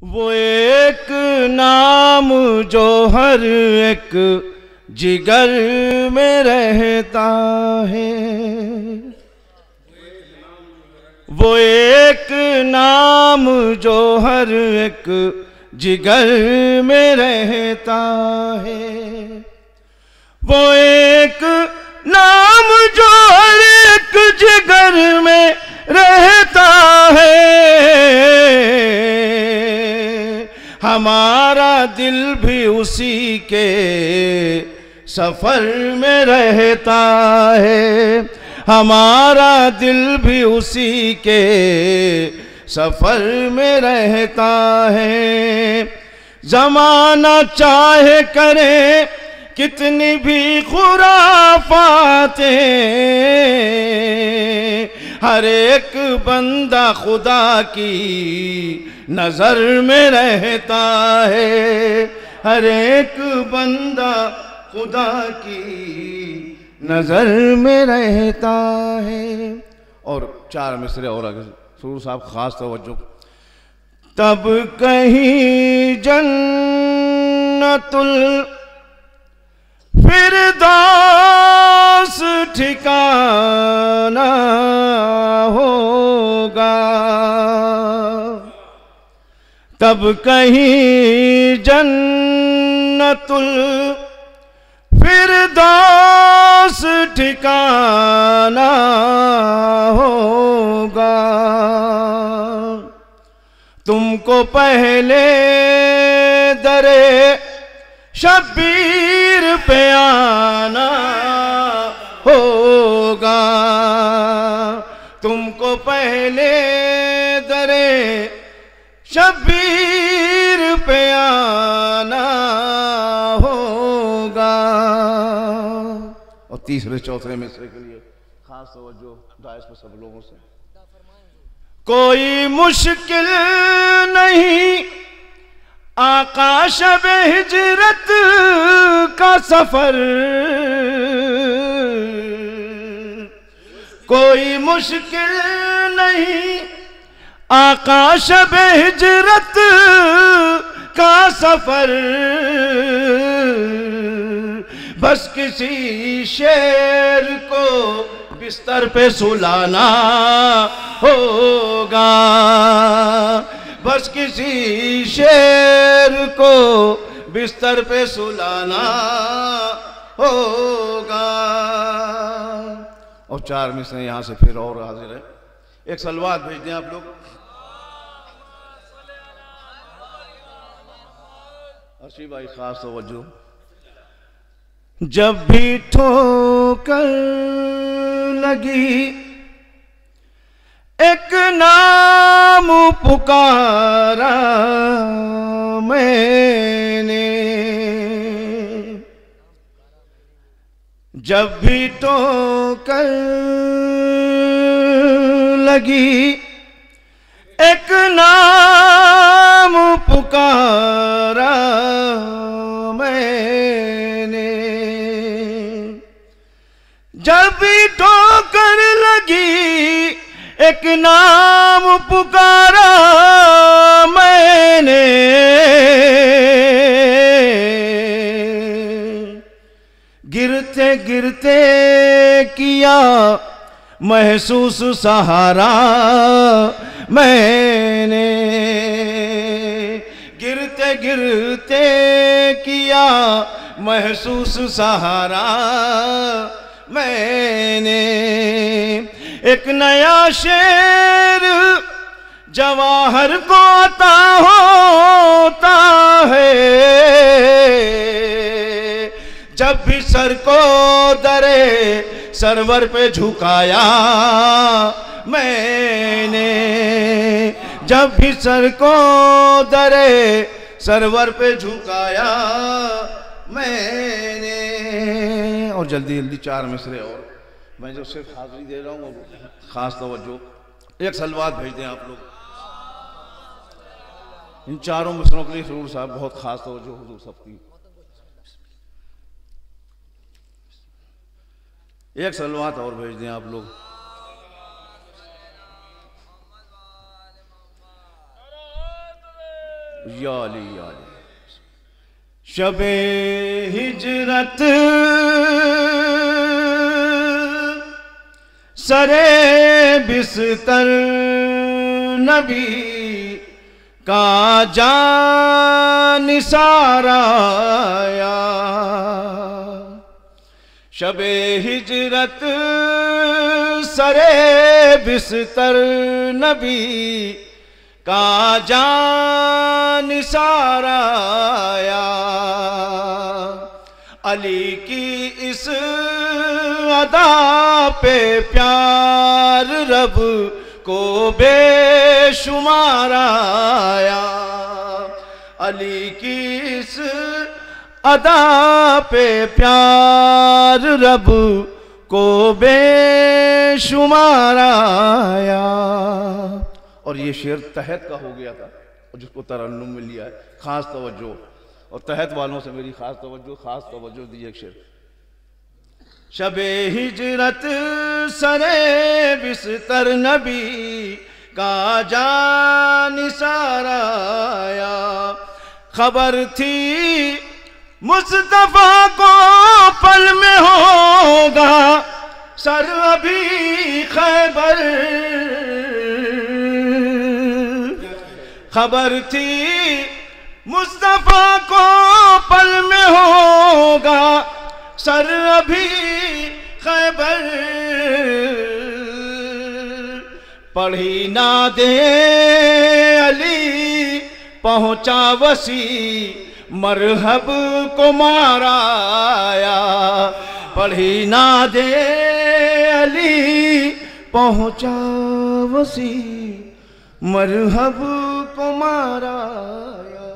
वो एक नाम जो हर एक जिगर में रहता है, वो एक नाम जो हर एक जिगर में रहता है, वो एक नाम जो हर एक जिगर में रहता है। हमारा दिल भी उसी के सफर में रहता है, हमारा दिल भी उसी के सफर में रहता है। जमाना चाहे करे कितनी भी खुराफातें, हर एक बंदा खुदा की नजर में रहता है, हर एक बंदा खुदा की नजर में रहता है। और 4 मिसरे और आगे सुरूर साहब खास तवज्जो। तब कहीं जन्नतुल फिरदौस ठिकाना होगा, तब कहीं जन्नतुल फिरदौस ठिकाना होगा। तुमको पहले दरे शब्बीर पे आना होगा, तुमको पहले दरे शब्बीर पे आना होगा। और तीसरे चौथे मिसरे के लिए खास तवज्जो दाइस पर सब लोगों से। कोई मुश्किल नहीं आका शब हिजरत का सफर, कोई मुश्किल नहीं आका शब हिजरत का सफर। बस किसी शेर को बिस्तर पे सुलाना होगा, बस किसी शेर को बिस्तर पे सुलाना होगा। और 4 मिसरे यहाँ से फिर और हाजिर है। एक सलवात भेज दें आप लोग। अर्शी भाई खास तवज्जो। जब भी ठोकर लगी एक नाम पुकारा मैंने, जब भी ठोकर लगी एक नाम पुकारा मैंने, जब भी ठोकर लगी एक नाम पुकारा मैंने। गिरते गिरते किया महसूस सहारा मैंने, गिरते गिरते किया महसूस सहारा मैंने। एक नया शेर जवाहर को अता होता है, जब भी सर को दरे सरवर पे झुकाया मैंने, जब भी सर को दरे सरवर पे झुकाया मैंने। और जल्दी जल्दी 4 मिसरे और मैं जो सिर्फ हाजिरी दे रहा हूँ खास तवज्जो। एक सलवात भेज दें आप लोग। इन 4 मिसरों के लिए सुरूर साहब बहुत खास तवज्जो हुजूर सबकी। एक सलवात और भेज दें आप लोग। या अली या अली। शबे हिजरत सरे बिस्तर नबी का जानिसाराया। शबे हिजरत सरे बिस्तर नबी का जानिसाराया। अली की इस अदा पे प्यार रब को बेशुमार आया। अली की इस अदा पे प्यार रब को बेशुमार आया। और ये शेर तहत का हो गया था और जिसको तरन्नुम में लिया है। खास तवज्जो, और तहत वालों से मेरी खास तवज्जो दीजिए एक शेर। शबे हिजरत सरे बिस्तर नबी का जानिसाराया। खबर थी मुस्तफा को पल में होगा सर अभी खैबर। खबर थी मुस्तफा को पल में होगा सर अभी खैबर। पढ़ी ना दे अली पहुंचा वसी मरहब को माराया। पढ़ी ना दे अली पहुंचा वसी मरहब को माराया।